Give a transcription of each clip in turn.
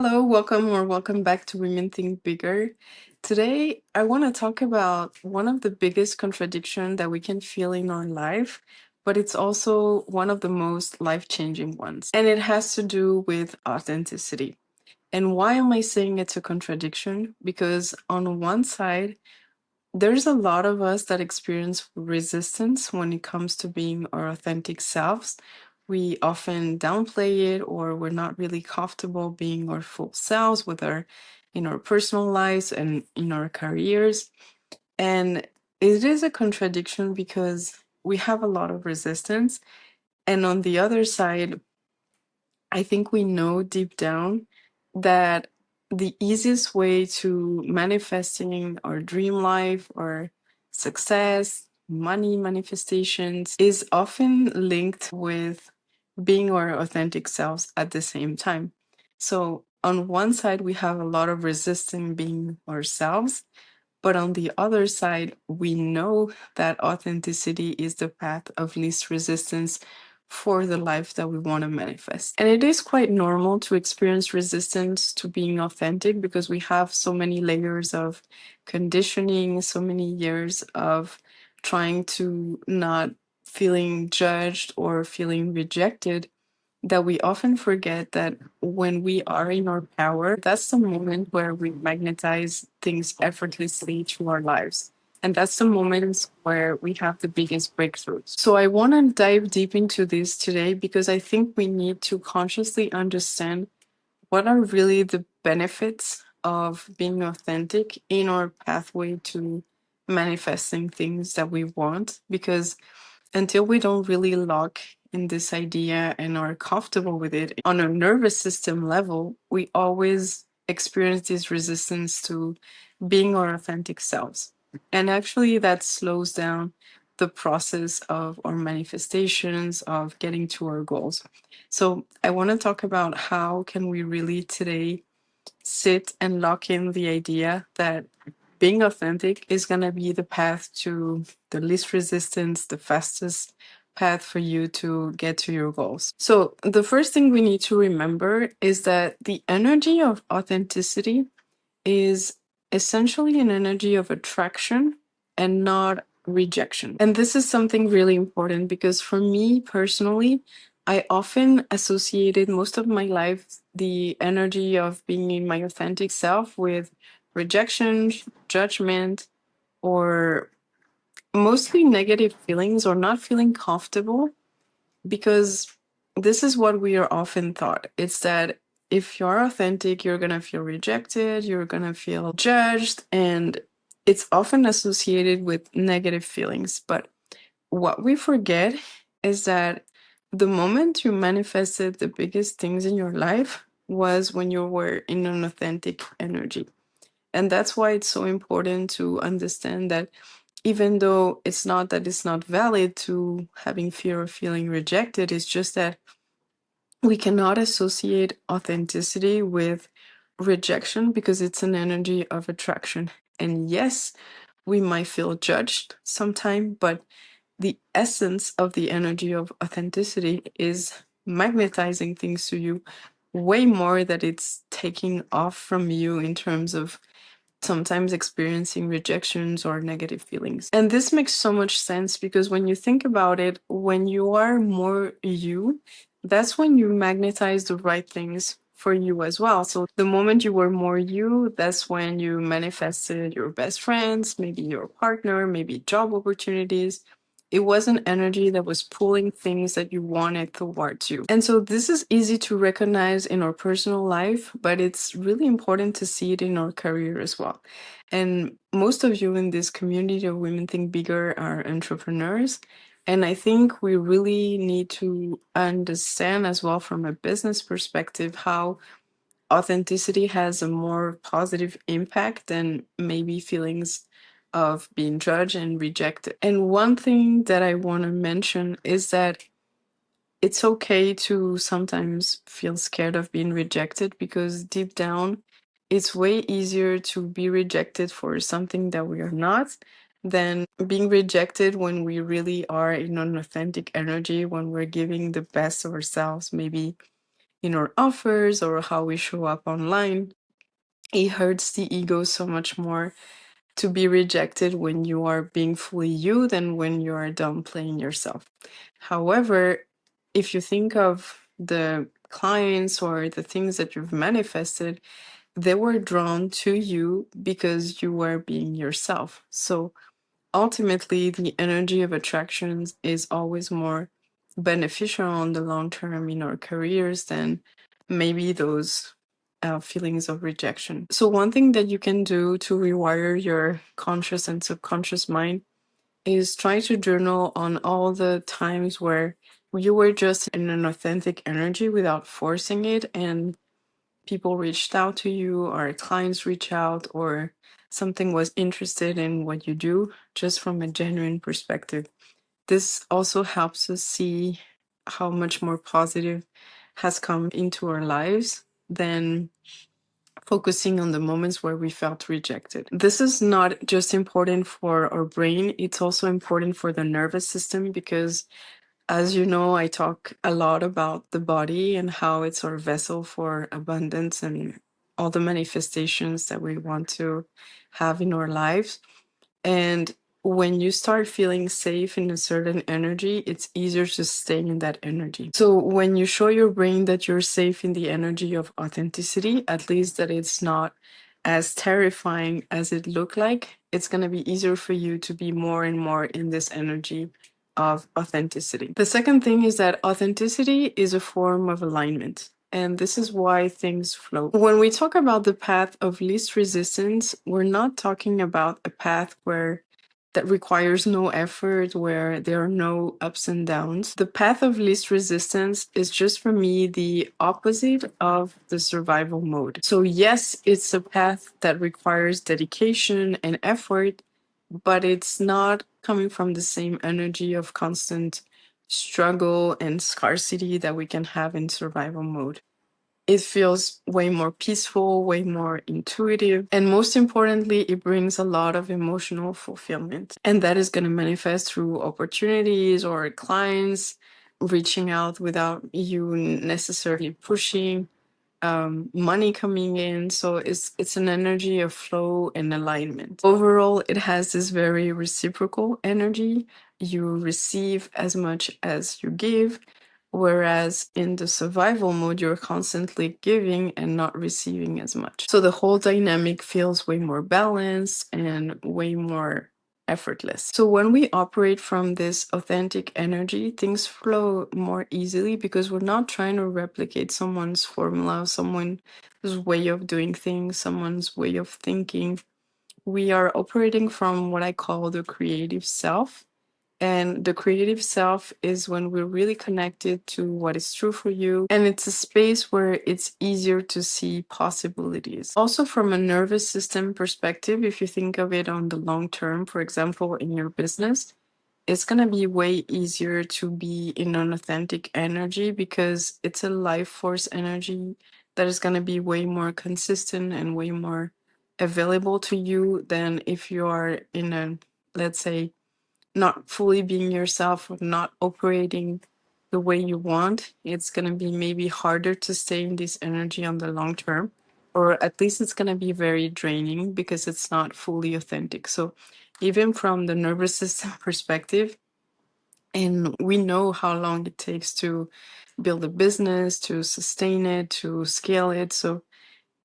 Hello, welcome back to Women Think Bigger. Today, I want to talk about one of the biggest contradictions that we can feel in our life, but it's also one of the most life-changing ones. And it has to do with authenticity. And why am I saying it's a contradiction? Because on one side, there's a lot of us that experience resistance when it comes to being our authentic selves. We often downplay it, or we're not really comfortable being our full selves with our in our personal lives and in our careers. And it is a contradiction because we have a lot of resistance. And on the other side, I think we know deep down that the easiest way to manifesting our dream life or success, money manifestations is often linked with being our authentic selves at the same time. So, on one side, we have a lot of resistance being ourselves, but on the other side, we know that authenticity is the path of least resistance for the life that we want to manifest. And it is quite normal to experience resistance to being authentic because we have so many layers of conditioning, so many years of trying to not feeling judged or feeling rejected that we often forget that when we are in our power, that's the moment where we magnetize things effortlessly to our lives. And that's the moments where we have the biggest breakthroughs. So I want to dive deep into this today because I think we need to consciously understand what are really the benefits of being authentic in our pathway to manifesting things that we want. Because until we don't really lock in this idea and are comfortable with it on a nervous system level, we always experience this resistance to being our authentic selves. And actually, that slows down the process of our manifestations, of getting to our goals. So I want to talk about how can we really today sit and lock in the idea that being authentic is going to be the path to the least resistance, the fastest path for you to get to your goals. So, the first thing we need to remember is that the energy of authenticity is essentially an energy of attraction and not rejection. And this is something really important because for me personally, I often associated most of my life the energy of being in my authentic self with rejection, judgment, or mostly negative feelings or not feeling comfortable because this is what we are often taught. It's that if you're authentic, you're going to feel rejected, you're going to feel judged, and it's often associated with negative feelings. But what we forget is that the moment you manifested the biggest things in your life was when you were in an authentic energy. And that's why it's so important to understand that even though it's not that it's not valid to having fear of feeling rejected, it's just that we cannot associate authenticity with rejection because it's an energy of attraction. And yes, we might feel judged sometime, but the essence of the energy of authenticity is magnetizing things to you way more that it's taking off from you in terms of sometimes experiencing rejections or negative feelings. And this makes so much sense because when you think about it, when you are more you, that's when you magnetize the right things for you as well. So the moment you were more you, that's when you manifested your best friends, maybe your partner, maybe job opportunities. It was an energy that was pulling things that you wanted towards you. And so this is easy to recognize in our personal life, but it's really important to see it in our career as well. And most of you in this community of Women Think Bigger are entrepreneurs. And I think we really need to understand as well from a business perspective how authenticity has a more positive impact than maybe feelings of being judged and rejected. And one thing that I want to mention is that it's okay to sometimes feel scared of being rejected because deep down, it's way easier to be rejected for something that we are not than being rejected when we really are in an authentic energy, when we're giving the best of ourselves, maybe in our offers or how we show up online. It hurts the ego so much more to be rejected when you are being fully you than when you are done playing yourself. However, if you think of the clients or the things that you've manifested, they were drawn to you because you were being yourself. So ultimately, the energy of attractions is always more beneficial on the long term in our careers than maybe those feelings of rejection. So, one thing that you can do to rewire your conscious and subconscious mind is try to journal on all the times where you were just in an authentic energy without forcing it, and people reached out to you, or clients reach out, or something was interested in what you do just from a genuine perspective. This also helps us see how much more positive has come into our lives than focusing on the moments where we felt rejected. This is not just important for our brain, it's also important for the nervous system because, as you know, I talk a lot about the body and how it's our vessel for abundance and all the manifestations that we want to have in our lives. And when you start feeling safe in a certain energy, it's easier to stay in that energy. So when you show your brain that you're safe in the energy of authenticity, at least that it's not as terrifying as it looked like, it's going to be easier for you to be more and more in this energy of authenticity. The second thing is that authenticity is a form of alignment. And this is why things flow. When we talk about the path of least resistance, we're not talking about a path where that requires no effort, where there are no ups and downs. The path of least resistance is just for me the opposite of the survival mode. So, yes, it's a path that requires dedication and effort, but it's not coming from the same energy of constant struggle and scarcity that we can have in survival mode. It feels way more peaceful, way more intuitive, and most importantly, it brings a lot of emotional fulfillment. And that is going to manifest through opportunities or clients reaching out without you necessarily pushing, money coming in. So it's an energy of flow and alignment. Overall, it has this very reciprocal energy. You receive as much as you give, whereas in the survival mode, you're constantly giving and not receiving as much. So the whole dynamic feels way more balanced and way more effortless. So when we operate from this authentic energy, things flow more easily because we're not trying to replicate someone's formula, someone's way of doing things, someone's way of thinking. We are operating from what I call the creative self. And the creative self is when we're really connected to what is true for you. And it's a space where it's easier to see possibilities. Also, from a nervous system perspective, if you think of it on the long term, for example, in your business, it's going to be way easier to be in an authentic energy because it's a life force energy that is going to be way more consistent and way more available to you than if you are in a, let's say, not fully being yourself or not operating the way you want. It's going to be maybe harder to stay in this energy on the long term, or at least it's going to be very draining because it's not fully authentic. So, even from the nervous system perspective, and we know how long it takes to build a business, to sustain it, to scale it. So,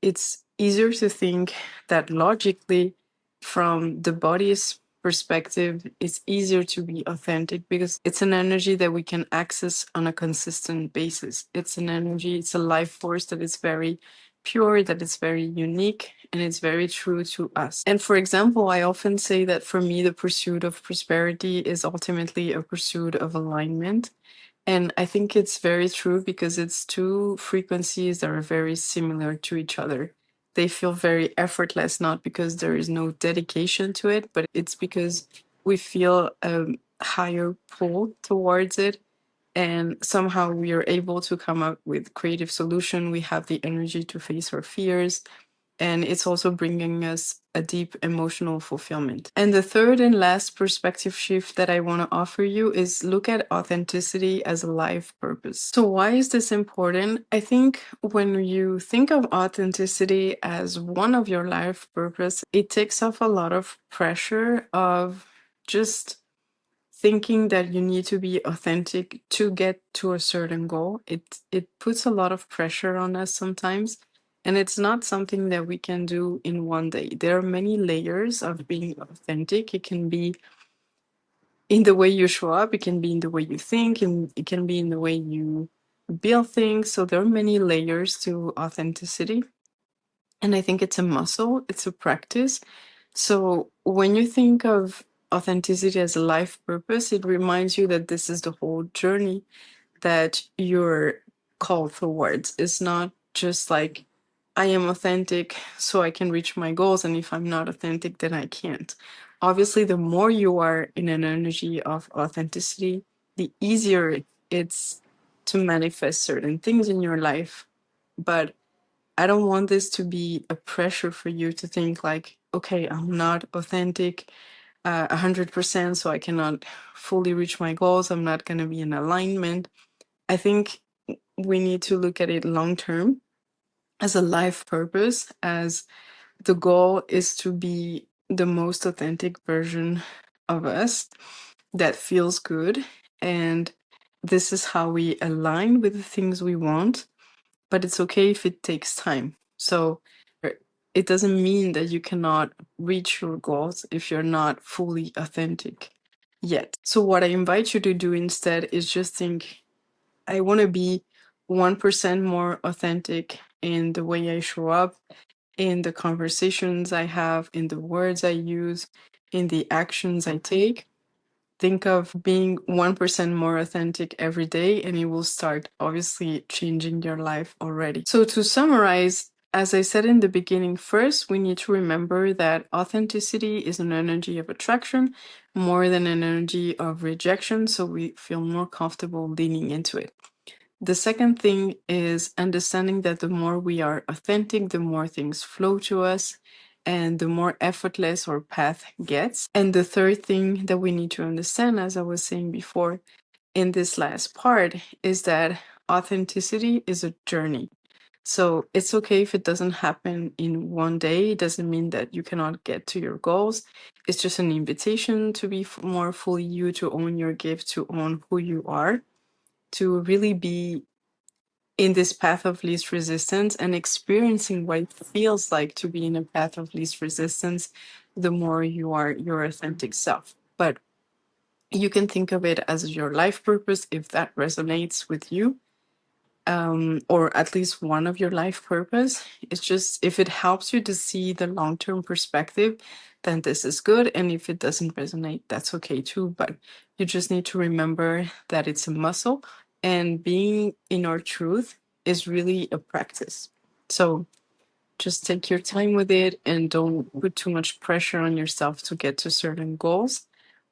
it's easier to think that logically, from the body's perspective, it's easier to be authentic because it's an energy that we can access on a consistent basis. It's an energy, it's a life force that is very pure, that is very unique, and it's very true to us. And for example, I often say that for me, the pursuit of prosperity is ultimately a pursuit of alignment. And I think it's very true because it's two frequencies that are very similar to each other. They feel very effortless, not because there is no dedication to it, but it's because we feel a higher pull towards it. And somehow we are able to come up with creative solution. We have the energy to face our fears. And it's also bringing us a deep emotional fulfillment. And the third and last perspective shift that I want to offer you is look at authenticity as a life purpose. So, why is this important? I think when you think of authenticity as one of your life purpose, it takes off a lot of pressure of just thinking that you need to be authentic to get to a certain goal. It puts a lot of pressure on us sometimes, and it's not something that we can do in one day. There are many layers of being authentic. It can be in the way you show up, it can be in the way you think, and it can be in the way you build things. So there are many layers to authenticity, and I think it's a muscle, it's a practice. So when you think of authenticity as a life purpose, it reminds you that this is the whole journey that you're called towards. It's not just like, I am authentic so I can reach my goals, and if I'm not authentic, then I can't. Obviously, the more you are in an energy of authenticity, the easier it's to manifest certain things in your life. But I don't want this to be a pressure for you to think like, okay, I'm not authentic 100%, so I cannot fully reach my goals. I'm not going to be in alignment. I think we need to look at it long term as a life purpose, as the goal is to be the most authentic version of us that feels good. And this is how we align with the things we want, but it's okay if it takes time. So it doesn't mean that you cannot reach your goals if you're not fully authentic yet. So, what I invite you to do instead is just think, I want to be 1% more authentic in the way I show up, in the conversations I have, in the words I use, in the actions I take. Think of being 1% more authentic every day, and it will start obviously changing your life already. So, to summarize, as I said in the beginning, first, we need to remember that authenticity is an energy of attraction more than an energy of rejection. So, we feel more comfortable leaning into it. The second thing is understanding that the more we are authentic, the more things flow to us and the more effortless our path gets. And the third thing that we need to understand, as I was saying before in this last part, is that authenticity is a journey. So it's okay if it doesn't happen in one day. It doesn't mean that you cannot get to your goals. It's just an invitation to be more fully you, to own your gift, to own who you are, to really be in this path of least resistance and experiencing what it feels like to be in a path of least resistance, the more you are your authentic self. But you can think of it as your life purpose if that resonates with you, or at least one of your life purpose. It's just if it helps you to see the long-term perspective, then this is good. And if it doesn't resonate, that's okay too. But you just need to remember that it's a muscle, and being in our truth is really a practice. So just take your time with it and don't put too much pressure on yourself to get to certain goals.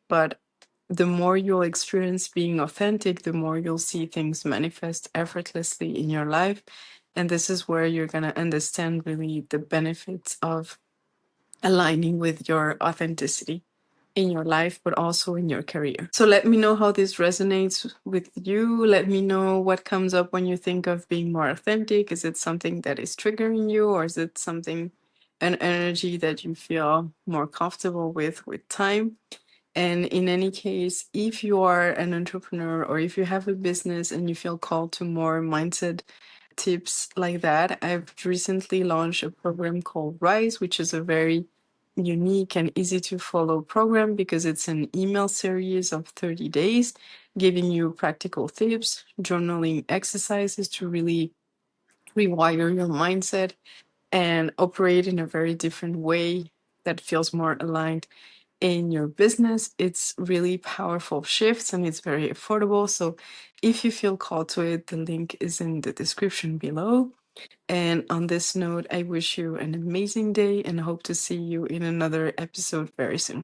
But the more you'll experience being authentic, the more you'll see things manifest effortlessly in your life. And this is where you're going to understand really the benefits of aligning with your authenticity in your life, but also in your career. So let me know how this resonates with you. Let me know what comes up when you think of being more authentic. Is it something that is triggering you, or is it something, an energy that you feel more comfortable with time? And in any case, if you are an entrepreneur or if you have a business and you feel called to more mindset tips like that, I've recently launched a program called Rise, which is a very unique and easy to follow program because it's an email series of 30 days giving you practical tips, journaling exercises to really rewire your mindset and operate in a very different way that feels more aligned in your business. It's really powerful shifts and it's very affordable. So if you feel called to it, the link is in the description below. And on this note, I wish you an amazing day and hope to see you in another episode very soon.